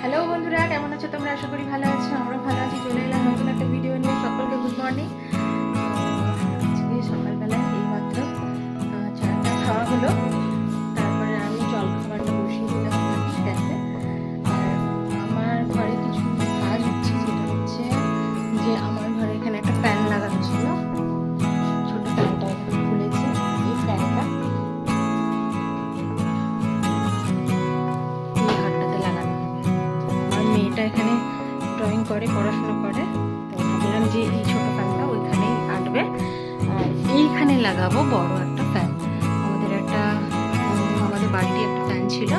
Hello বন্ধুরা, কেমন আছো তোমরা? আশা করি ভালো আছো। আমরা ভালো আছি। চলে এলাম নতুন একটা ভিডিও নিয়ে। সকলকে গুড মর্নিং। আজকে সকালবেলায় এইমাত্র চাটা খাওয়া হলো। তারপরে আমি জল খাবারটা বসিয়ে দিলাম গ্যাসে। আর আমার ঘরে কিছু কাজ হচ্ছে, যেটা হচ্ছে যে আমার ঘরে এখানে একটা ফ্যান লাগানো ছিল। ছোট ফ্যানটা এখানে খুলেছে। এই ফ্যানটা এই ঘরটাতে লাগানো হবে। আমার মেয়েটা এখানে ড্রয়িং করে, পড়াশোনা করে, তো ভাবলাম যে এই ছোট ফ্যানটা ওইখানেই আঁটবে আর এইখানে লাগাবো বড় একটা ফ্যান। আমাদের বাড়িতে একটা ফ্যান ছিল,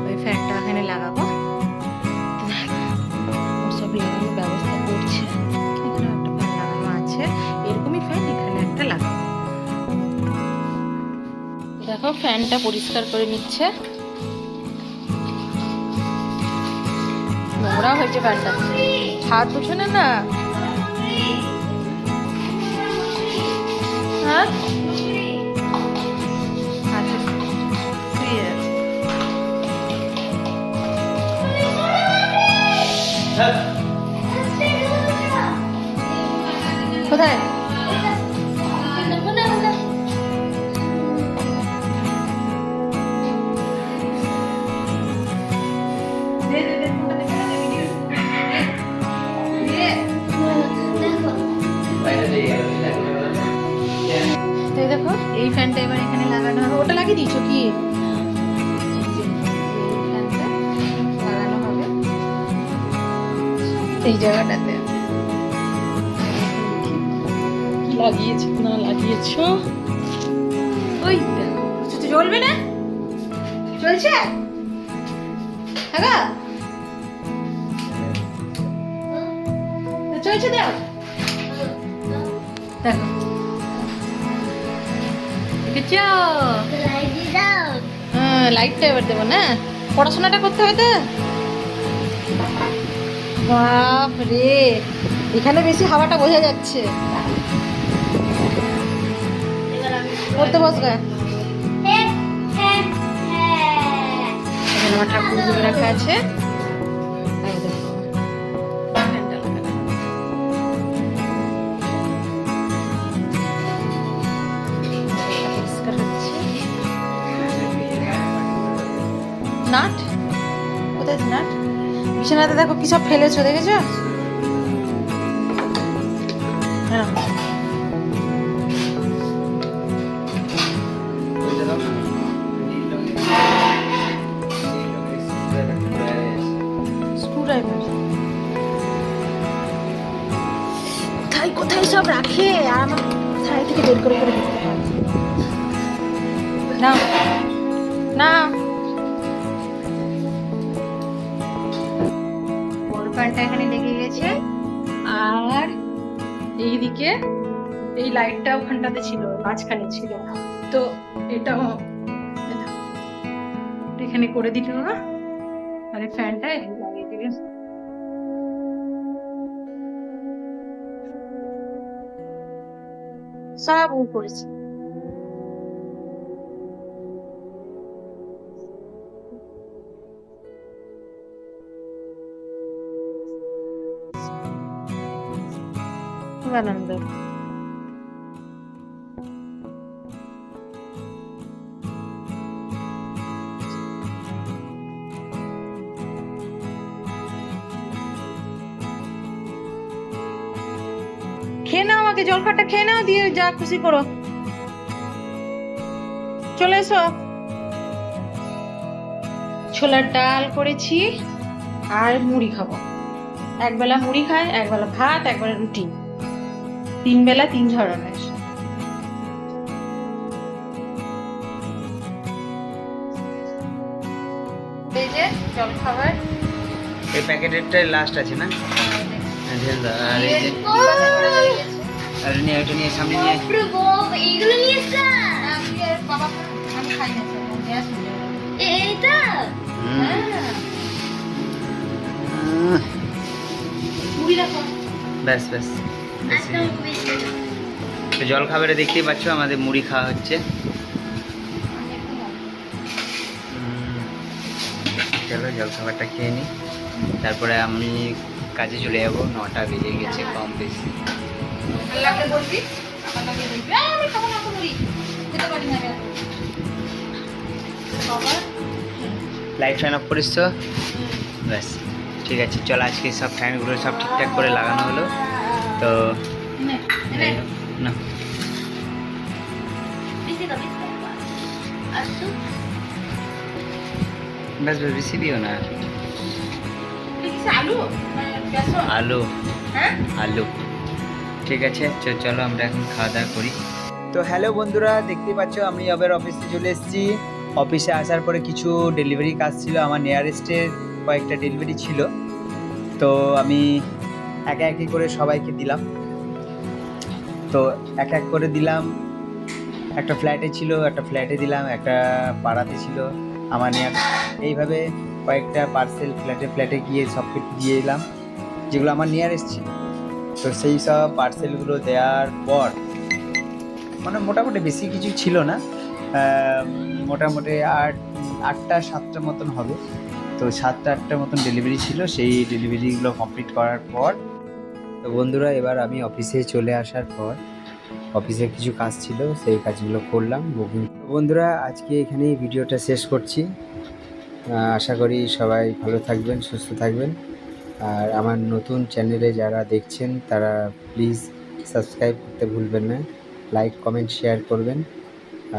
ওই ফ্যানটা এখানে লাগাবো। সব লাগানোর ব্যবস্থা করছে। এখানে একটা ফ্যান লাগানো আছে, এরকমই ফ্যান এখানে একটা লাগাবো। দেখো ফ্যানটা পরিষ্কার করে নিচ্ছে। নোংরা হয়েছে ফ্যানটা, হাত উঠোনে না। হ্যাঁ আচ্ছা, শুয়ে আছে। কোথায়? দেখো এই ফ্যানটা এবার এখানে লাগানো হবে। ওটা লাগিয়ে দিয়েছো কি? লাগানো হবে এই জায়গাটাতে। কি লাগিয়েছো না লাগিয়েছো? ওই দেখো, জ্বলবে না? চলছে? হ্যাঁ চলছে। দাও দেখো, দেখেছো? হ্যাঁ, লাইটটা এবার দেবো না, পড়াশোনাটা করতে হবে তো। বাপ রে, এখানে বেশি হাওয়াটা বোঝা যাচ্ছে। পড়তে বসবে। এখানে আমার ঠাকুরগুলো রাখা আছে। নাট কোথায়? নাট বিছানাতে দেখো কি সব ফেলেছো, দেখেছো? হ্যাঁ স্ক্রুড্রাইভার কোথায় কোথায় সব রাখে, আর আমার ছাই থেকে বের করে করে দিতে হয়। না না, ফ্যানটা এখানে লেগে গেছে। আর এইদিকে এই লাইটটা ওখানটাতে ছিল, মাঝখানে ছিল, তো এটাও এখানে করে দিল না। আর ফ্যানটা এখানে লাগিয়ে দিবে। সব ও করেছে। আনন্দ খেয়ে নাও, আগে জলখাবারটা খেয়ে নাও, দিয়ে যা খুশি করো। চলে এসো। ছোলার ডাল করেছি আর মুড়ি খাবো। একবেলা মুড়ি খায়, একবেলা ভাত, একবেলা রুটি, 3 বেলা 3 ধরনের। এই যে জল খাবার, এই প্যাকেটেরটাই লাস্ট আছে না? আর এই যে আর নিয়ে এটা নিয়ে সামনে নিয়ে এইগুলো নিয়ে এসা বাবা আমি খাই না, গ্যাস হয়ে যাবে। এইটা মুড়ি রাখো। ব্যাস ব্যাস। তো জল খাবারে দেখতেই পাচ্ছ আমাদের মুড়ি খাওয়া হচ্ছে। চলো জল খাবারটা খেয়ে নিই। তারপরে আমি কাজে চলে যাব, 9টা বেজে গেছে কম বেশি। লাগলে বলবি, আমার লাগলে বলবি। আমি খাবো না, বলি খেতে পারি না আমি। বাবা লাইট ফ্যান অফ করিস তো? ব্যাস ঠিক আছে, চল আজকে সব ফ্যানগুলো সব ঠিকঠাক করে লাগানো হলো। তো নে যাই হোক, না বেশি দাও বেশি দাও আসো ব্যাস ব্যাস বেশি দিও না। কিছু আলু না বেসন? আলু, হ্যাঁ আলু ঠিক আছে। চলো আমরা এখন খাওয়া দাওয়া করি। তো হ্যালো বন্ধুরা, দেখতে পাচ্ছ আমি আবার অফিসে চলে এসেছি। অফিসে আসার পরে কিছু ডেলিভারি কাজ ছিল, আমার নিয়ারেস্টের কয়েকটা ডেলিভারি ছিল। তো আমি একে একে করে সবাইকে দিলাম। তো এক এক করে দিলাম। একটা ফ্ল্যাটে ছিল, একটা ফ্ল্যাটে দিলাম, একটা পাড়াতে ছিল আমার নেয়ার। এইভাবে কয়েকটা পার্সেল ফ্ল্যাটে ফ্ল্যাটে গিয়ে সব কিছু দিয়ে এলাম, যেগুলো আমার নিয়ারেস্ট ছিল। তো সেই সব পার্সেলগুলো দেওয়ার পর মানে মোটামুটি বেশি কিছু ছিল না, মোটামুটি 8টা 7টা মতন হবে। তো 7টা 8টার মতন ডেলিভারি ছিল, সেই ডেলিভারিগুলো কমপ্লিট করার পর তো বন্ধুরা এবার আমি অফিসে চলে আসার পর অফিসে কিছু কাজ ছিল, সেই কাজগুলো করলাম বুকিং। বন্ধুরা আজকে এখানেই ভিডিওটা শেষ করছি। আশা করি সবাই ভালো থাকবেন, সুস্থ থাকবেন। আর আমার নতুন চ্যানেলে যারা দেখছেন তারা প্লিজ সাবস্ক্রাইব করতে ভুলবেন না, লাইক কমেন্ট শেয়ার করবেন।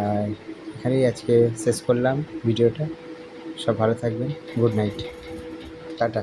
আর এখানেই আজকে শেষ করলাম ভিডিওটা। সব ভালো থাকবেন, গুড নাইট, টাটা।